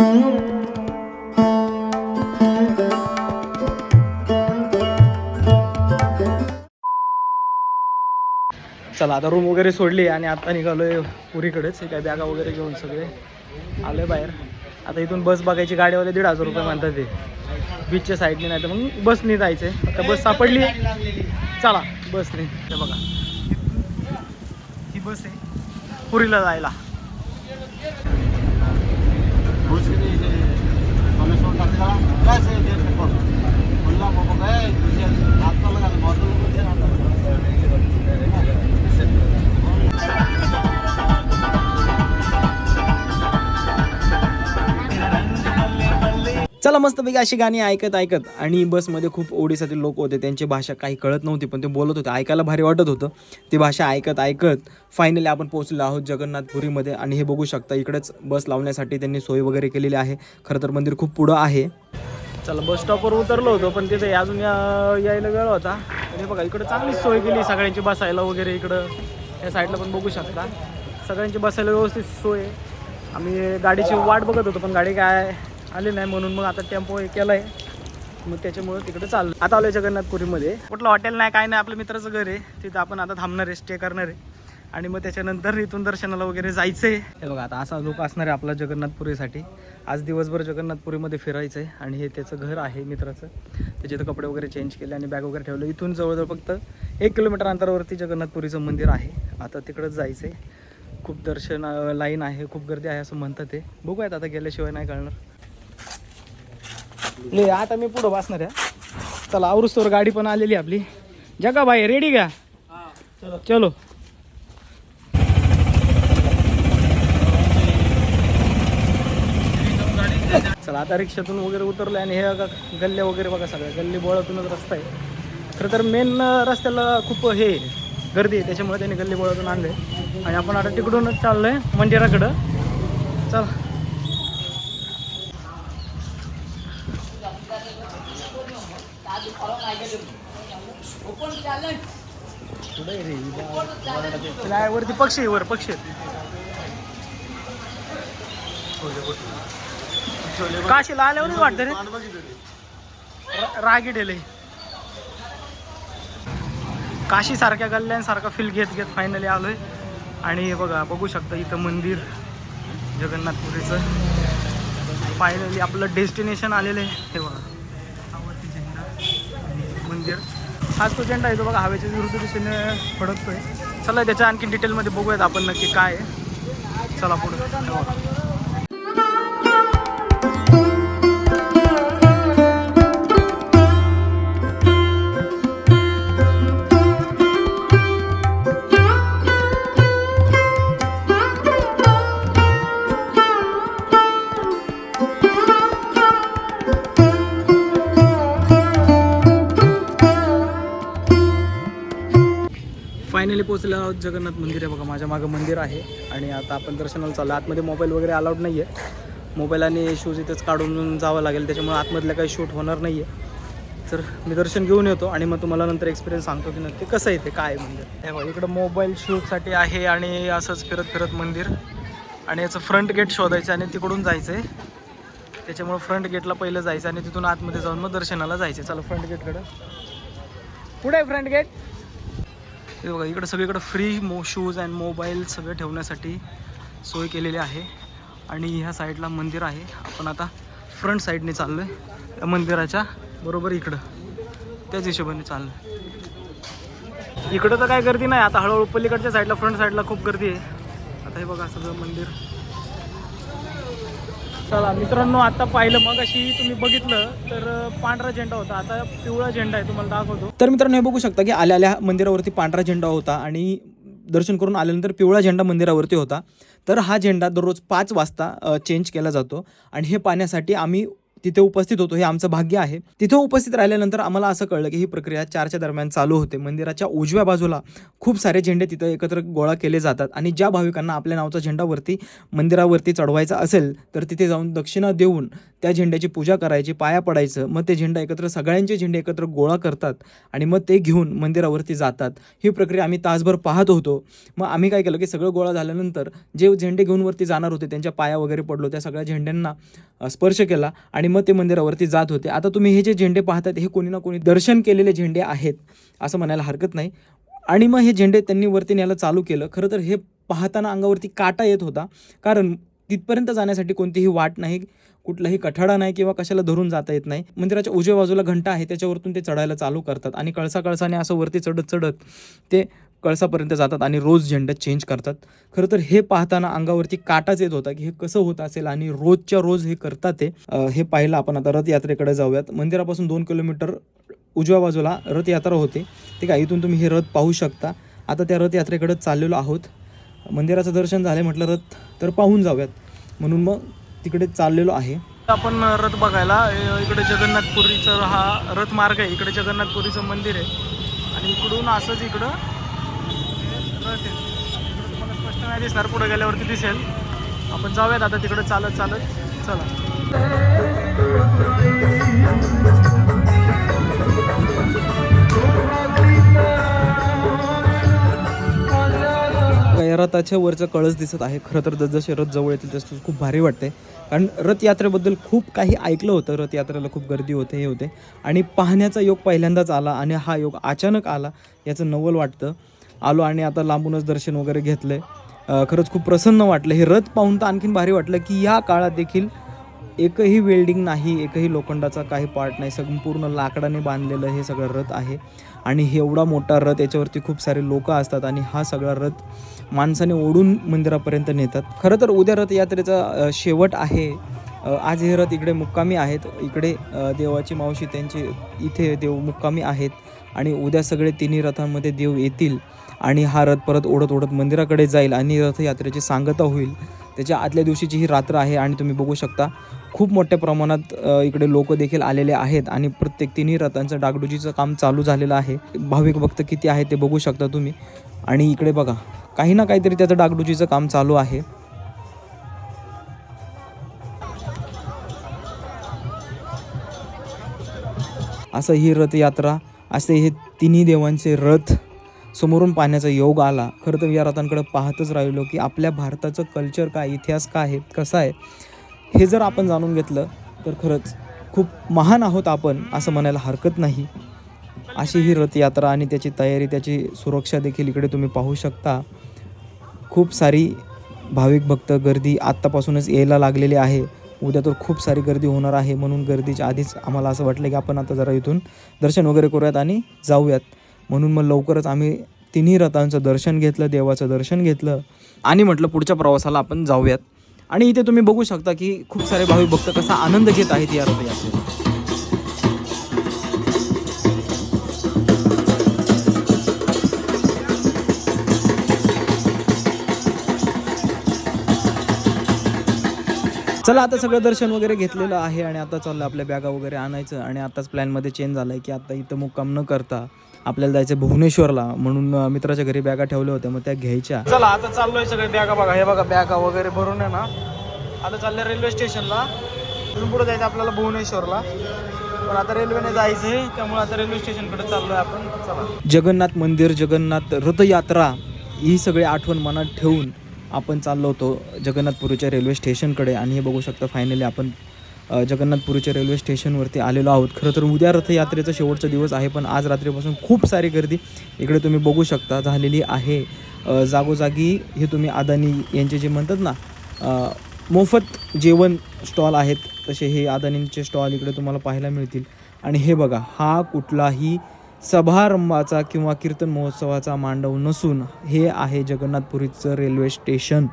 चला आता रूम वगैरे सोडली आणि आता निघालोय पुरीकडेच. काय बॅगा वगैरे घेऊन सगळे आलोय बाहेर. आता इथून बस बघायची. गाडीवाले 1,500 रुपये म्हणतात ते बीचच्या साईडने, नाही तर मग बसने जायचं आहे. आता बस सापडली, चला बसने. हे बघा ही बस आहे पुरीला जायला. चला मस्तपैकी अशी गाणी ऐकत ऐकत, आणि बसमध्ये खूप ओडिसातील लोक होते. त्यांची भाषा काही कळत नव्हती पण ते बोलत होते, ऐकायला भारी वाटत होतं. ती भाषा ऐकत ऐकत फायनली आपण पोहोचलो आहोत जगन्नाथपुरीमध्ये. आणि हे बघू शकता इकडेच बस लावण्यासाठी त्यांनी सोय वगैरे केलेली आहे. खरं तर मंदिर खूप पुढं आहे. चला बस स्टॉपवर उतरलो होतो पण तिथे अजून यायला वेळ होता. आणि बघा इकडं चांगलीच सोय केली सगळ्यांची बसायला वगैरे. इकडं या साईडला पण बघू शकता सगळ्यांची बसायला व्यवस्थित सोय आहे. आम्ही गाडीची वाट बघत होतो पण गाडी काय आली नाही, म्हणून मग आता टेम्पो केला आहे. मग त्याच्यामुळे तिकडे चाललं. आता आलो जगन्नाथपुरीमध्ये. कुठलं हॉटेल नाही काय नाही, आपलं मित्राचं घर आहे. तिथं आपण आता थांबणार आहे, स्टे करणार आहे. आणि मग त्याच्यानंतर इथून दर्शनाला वगैरे जायचं आहे. हे बघा आता असा लोक असणार आहे आपला जगन्नाथपुरीसाठी. आज दिवसभर जगन्नाथपुरीमध्ये फिरायचं आहे. आणि हे त्याचं घर आहे मित्राचं. त्याचे तर कपडे वगैरे चेंज केले आणि बॅग वगैरे ठेवलं. इथून जवळजवळ फक्त 1 किलोमीटर अंतरावरती जगन्नाथपुरीचं मंदिर आहे. आता तिकडंच जायचं आहे. खूप दर्शन लाईन आहे, खूप गर्दी आहे असं म्हणतात ते. बघूयात आता गेल्याशिवाय नाही कळणार. आता मी पुढं बसणार आहे. चला आवरुस्तोवर गाडी पण आलेली आपली. जगा भाई रेडी का? चलो. चला आता रिक्षातून वगैरे उतरलं आणि हे गल्ल्या वगैरे बघा, सगळ्या गल्ली बोळातूनच रस्ता आहे. खरं तर मेन रस्त्याला खूप हे गर्दी आहे, त्याच्यामुळे त्यांनी गल्ली बोळातून आणले. आणि आपण आता तिकडूनच चाललोय मंदिराकडं. चला वरती पक्षी वर पक्षी काशीला आल्यावरच वाटतं रे रागीडेले. काशी सारख्या गल्ल्यांसारखा फील घेत घेत फायनली आलोय. आणि बघा बघू शकता इथं मंदिर जगन्नाथपुरीचं. फायनली आपलं डेस्टिनेशन आलेलं आहे. हे बघा मंदिर. हाच तो झेंडा येतो बघा, हवेच्या विरुद्ध दिशेने फडकतोय. चला त्याच्या आणखी डिटेलमध्ये बघूयात आपण नक्की काय आहे. चला पुढे. फायनली पोहोचलो आहोत. जगन्नाथ मंदिर आहे बघा, माझ्या मागं मंदिर आहे. आणि आता आपण दर्शनाला चाललो. आतमध्ये मोबाईल वगैरे अलाउड नाही आहे. मोबाईल आणि शूज इथंच काढून जावं लागेल, त्याच्यामुळे आतमधलं काही शूट होणार नाही आहे. तर मी दर्शन घेऊन येतो आणि मग तुम्हाला नंतर एक्सपिरियन्स सांगतो की नक्की कसं आहे ते, काय मंदिर. हे बघा इकडं मोबाईल शूटसाठी आहे आणि असंच फिरत फिरत मंदिर. आणि याचं फ्रंट गेट शोधायचं आणि तिकडून जायचं आहे. त्याच्यामुळे फ्रंट गेटला पहिलं जायचं आणि तिथून आतमध्ये जाऊन मग दर्शनाला जायचं. चला फ्रंट गेटकडं. पुढे आहे फ्रंट गेट. हे बघा इकडं सगळीकडं फ्री शूज अँड मोबाईल सगळं ठेवण्यासाठी सोय केलेली आहे. आणि ह्या साईडला मंदिर आहे. आपण आता फ्रंट साईडने चाललो आहे, त्या मंदिराच्या बरोबर इकडं त्याच हिशोबाने चाललो आहे. इकडं तर काय गर्दी नाही. आता हळूहळू पलीकडच्या साईडला फ्रंट साईडला खूप गर्दी आहे. आता हे बघा सगळं मंदिर. चला मित्रांनो, आता पाहिलं मग अशी तुम्ही बघितलं तर पांढरा झेंडा होता, आता पिवळा झेंडा आहे, तुम्हाला दाखवतो. तर मित्रांनो हे बघू शकता की आल्या मंदिरावरती पांढरा झेंडा होता आणि दर्शन करून आल्यानंतर पिवळा झेंडा मंदिरावरती होता. तर हा झेंडा दररोज 5 वाजता चेंज केला जातो आणि हे पाहण्यासाठी आम्ही तिथे उपस्थित होतो. हे आमचं भाग्य आहे. तिथे उपस्थित राहिल्यानंतर आम्हाला असं कळलं की ही प्रक्रिया 4च्या दरम्यान चालू होते. मंदिराच्या उजव्या बाजूला खूप सारे झेंडे तिथं एकत्र गोळा केले जातात आणि ज्या भाविकांना आपल्या नावाचा झेंडावरती मंदिरावरती चढवायचा असेल तर तिथे जाऊन दक्षिणा देऊन त्या झेंड्याची पूजा करायची, पाया पडायचं, मग ते झेंडा एकत्र सगळ्यांचे झेंडे एकत्र गोळा करतात आणि मग ते घेऊन मंदिरावरती जातात. ही प्रक्रिया आम्ही तासभर पाहत होतो. मग आम्ही काय केलं की सगळं गोळा झाल्यानंतर जे झेंडे घेऊन वरती जाणार होते त्यांच्या पाया वगैरे पडलो, त्या सगळ्या झेंड्यांना स्पर्श केला आणि मग ते मंदिरावरती जात होते. आता तुम्ही हे जे झेंडे पाहतात हे कोणी ना कोणी दर्शन केलेले झेंडे आहेत असं म्हणायला हरकत नाही. आणि मग हे झेंडे त्यांनी वरती न्यायला चालू केलं. खरं तर हे पाहताना अंगावरती काटा येत होता, कारण तिथपर्यंत जाण्यासाठी कोणतीही वाट नाही, कुठलाही कठाडा नाही किंवा कशाला धरून जाता येत नाही. मंदिराच्या उजव्या बाजूला घंटा आहे, त्याच्यावरतून ते चढायला चालू करतात आणि कळसाने असं वरती चढत चढत ते कळसापर्यंत जातात आणि रोज झेंडा चेंज करतात. खरं तर हे पाहताना अंगावरती काटाच येत होता की हे कसं होत असेल आणि रोजच्या रोज हे करतात ते. हे पाहिलं आपण. आता रथयात्रेकडे जाऊयात. मंदिरापासून 2 किलोमीटर उजव्या बाजूला रथयात्रा होते, ठीक आहे. इथून तुम्ही हे रथ पाहू शकता. आता त्या रथयात्रेकडे चाललेलो आहोत. मंदिराचं दर्शन झालं, म्हटलं रथ तर पाहून जाऊयात, म्हणून मग तिकडे चाललेलो आहे. आपण रथ बघायला इकडे जगन्नाथपुरीचं हा रथ मार्ग आहे. इकडे जगन्नाथपुरीचं मंदिर आहे आणि इकडून असंच इकडं रथ आहे. इकडं तुम्हाला स्पष्ट नाही दिसणार, पुढे गेल्यावरती दिसेल. आपण जाऊयात आता तिकडे चालत चालत. चला. रथाच्या वरचं कळस दिसत आहे. खरं तर जसजसे रथ जवळ येतील तसं खूप भारी वाटते, कारण रथयात्रेबद्दल खूप काही ऐकलं होतं. रथयात्रेला खूप गर्दी होते, हे होते, आणि पाहण्याचा योग पहिल्यांदाच आला आणि हा योग अचानक आला याचं नवल वाटतं. आलो आणि आता लांबूनच दर्शन वगैरे घेतलं. खरंच खूप प्रसन्न वाटलं. हे रथ पाहून तर आणखीन भारी वाटलं की या काळात देखील एकही वेल्डिंग नाही, एकही लोखंडाचा काही पार्ट नाही, संपूर्ण लाकडाने बांधलेलं हे सगळं रथ आहे. आणि हे एवढा मोठा रथ, याच्यावरती खूप सारे लोक असतात आणि हा सगळा रथ माणसाने ओढून मंदिरापर्यंत नेतात. खरं तर उद्या रथयात्रेचा शेवट आहे. आज हे रथ इकडे मुक्कामी आहेत. इकडे देवाची मावशी त्यांचे इथे देव मुक्कामी आहेत आणि उद्या सगळे तिन्ही रथांमध्ये देव येतील आणि हा रथ परत ओढत ओढत मंदिराकडे जाईल आणि रथयात्रेची सांगता होईल. त्याच्या आदल्या दिवशीची ही रात्र आहे आणि तुम्ही बघू शकता खूप मोठ्या प्रमाणात इकडे लोक देखील आलेले आहेत आणि प्रत्येक तिन्ही रथांचं डागडुजीचं काम चालू झालेलं आहे. भाविक भक्त किती आहेत ते बघू शकता तुम्ही. आणि इकडे बघा, काही ना काहीतरी त्याचं डागडुजीचं काम चालू आहे. असं ही रथयात्रा, असे हे तिन्ही देवांचे रथ समोरून पाहण्याचा योग आला. खरं तर या रथांकडे पाहतच राहिलो की आपल्या भारताचं कल्चर काय, इतिहास काय आहे, कसा आहे, हे जर आपण जाणून घेतलं तर खरंच खूप महान आहोत आपण असं म्हणायला हरकत नाही. अशी ही रथयात्रा आणि त्याची तयारी, त्याची सुरक्षा देखील इकडे तुम्ही पाहू शकता. खूप सारी भाविक भक्त गर्दी आत्तापासूनच यायला लागलेली आहे. उद्या तर खूप सारी गर्दी होणार आहे, म्हणून गर्दीच्या आधीच आम्हाला असं वाटलं की आपण आता जरा इथून दर्शन वगैरे करूयात आणि जाऊयात. म्हणून मग लवकरच आम्ही तिन्ही रथांचं दर्शन घेतलं, देवाचं दर्शन घेतलं आणि म्हटलं पुढच्या प्रवासाला आपण जाऊयात. आणि इथे तुम्ही बघू शकता की खूप सारे भाविक भक्त कसा आनंद घेत आहेत या रथयात्रेचा. चला, आता सगळं दर्शन वगैरे घेतलेलं आहे आणि आता चाललं आपल्या बॅगा वगैरे आणायचं. आणि आताच प्लॅनमध्ये चेंज झालं आहे की आता इथं मुक्काम न करता आपल्याला जायचं भुवनेश्वरला, म्हणून मित्राच्या घरी बॅगा ठेवल्या होत्या, मग त्या घ्यायच्या. चला आता चाललोय सगळे बॅगा बघा, हे बघा बॅगा वगैरे भरून आहे ना. आता चाललं रेल्वे स्टेशनला. इथून पुढे जायचं आपल्याला भुवनेश्वरला, पण आता रेल्वेने जायचं आहे, त्यामुळे आता रेल्वे स्टेशनकडे चाललोय आपण. चला. जगन्नाथ मंदिर, जगन्नाथ रथयात्रा ही सगळी आठवण मनात ठेवून आपण चाललो होतो जगन्नाथपुरीच्या रेल्वे स्टेशनकडे. आणि हे बघू शकता फायनली आपण जगन्नाथपुरीच्या रेल्वे स्टेशनवरती आलेलो आहोत. खरं तर उद्या रथयात्रेचा शेवटचा दिवस आहे, पण आज रात्रीपासून खूप सारी गर्दी इकडे तुम्ही बघू शकता झालेली आहे. जागोजागी हे तुम्ही अदानी यांचे जे म्हणतात ना मोफत जेवण स्टॉल आहेत, तसे हे अदानींचे स्टॉल इकडे तुम्हाला पाहायला मिळतील. आणि हे बघा, हा कुठलाही समारंभाचा किंवा कीर्तन महोत्सवाचा मांडव नसून हे आहे जगन्नाथपुरीचं रेल्वे स्टेशन.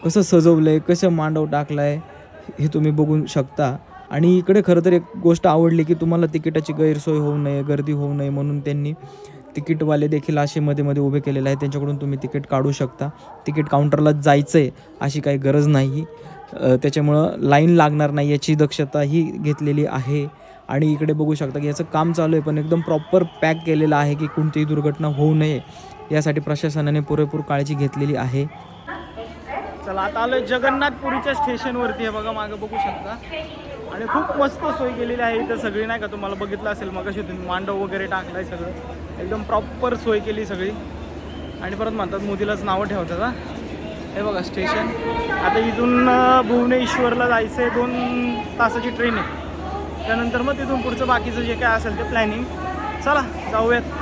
कसं सजवलं आहे, कसं मांडव टाकलं आहे हे तुम्ही बघू शकता. आणि इकडे खरं तर एक गोष्ट आवडली की तुम्हाला तिकिटाची गैरसोय होऊ नये, गर्दी होऊ नये म्हणून त्यांनी तिकीटवाले देखील असे मध्ये मध्ये उभे केलेले आहे, त्यांच्याकडून तुम्ही तिकीट काढू शकता. तिकीट काउंटरला जायचं आहे अशी काही गरज नाही, त्याच्यामुळं लाईन लागणार नाही याची दक्षताही घेतलेली आहे. आणि इकडे बघू शकता की याचं काम चालू आहे, पण एकदम प्रॉपर पॅक केलेलं आहे की कोणतीही दुर्घटना होऊ नये यासाठी प्रशासनाने पुरेपूर काळजी घेतलेली आहे. चला आता आलोय जगन्नाथपुरीच्या स्टेशनवरती आहे बघा, मागं बघू शकता. आणि खूप मस्त सोय केलेली आहे इथं सगळी, नाही का तुम्हाला बघितलं असेल मगाशी तुम्ही, मांडव वगैरे टाकलाय सगळं, एकदम प्रॉपर सोय केली सगळी. आणि परत म्हणतात मोदीलाच नावं ठेवतात हा. हे बघा स्टेशन. आता इथून भुवनेश्वरला जायचं आहे, 2 तासाची ट्रेन आहे. त्यानंतर मग तिथून पुढचं बाकीचं जे काय असेल ते प्लॅनिंग. चला जाऊयात.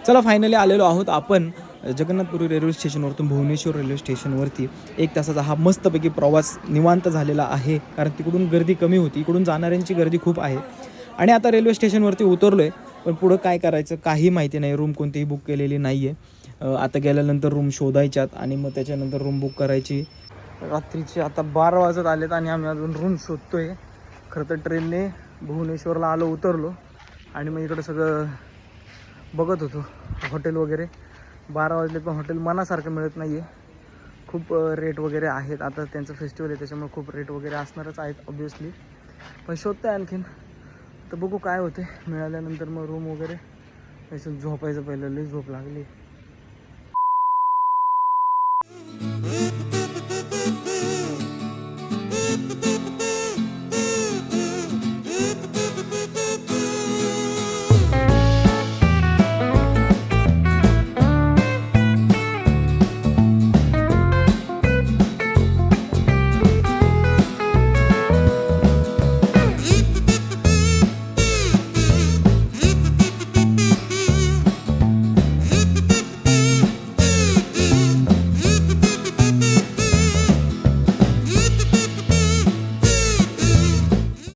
चला फायनली आलेलो आहोत आपण जगन्नाथपुरी रेल्वे स्टेशनवरतून भुवनेश्वर रेल्वे स्टेशनवरती. 1 तासाचा हा मस्तपैकी प्रवास निवांत झालेला आहे, कारण तिकडून गर्दी कमी होती, इकडून जाणाऱ्यांची गर्दी खूप आहे. आणि आता रेल्वे स्टेशनवरती उतरलो आहे, पण पुढं काय करायचं काही माहिती नाही. रूम कोणतीही बुक केलेली नाही आहे. आता गेल्यानंतर रूम शोधायच्यात आणि मग त्याच्यानंतर रूम बुक करायची. रात्रीचे आता 12 वाजत आलेत आणि आम्ही अजून रूम शोधतो आहे. खरं तर ट्रेनने भुवनेश्वरला आलो, उतरलो आणि मग इकडं सगळं बघत होतो हॉटेल वगैरे. 12 वाजले पण हॉटेल मनासारखं मिळत नाही आहे, खूप रेट वगैरे आहेत. आता त्यांचं फेस्टिवल आहे त्याच्यामुळे खूप रेट वगैरे असणारच आहेत ऑब्वियसली, पण शोधतं आहे आणखीन. तर बघू काय होते. मिळाल्यानंतर मग रूम वगैरे. झोपायचं पहिलं, लई झोप लागली.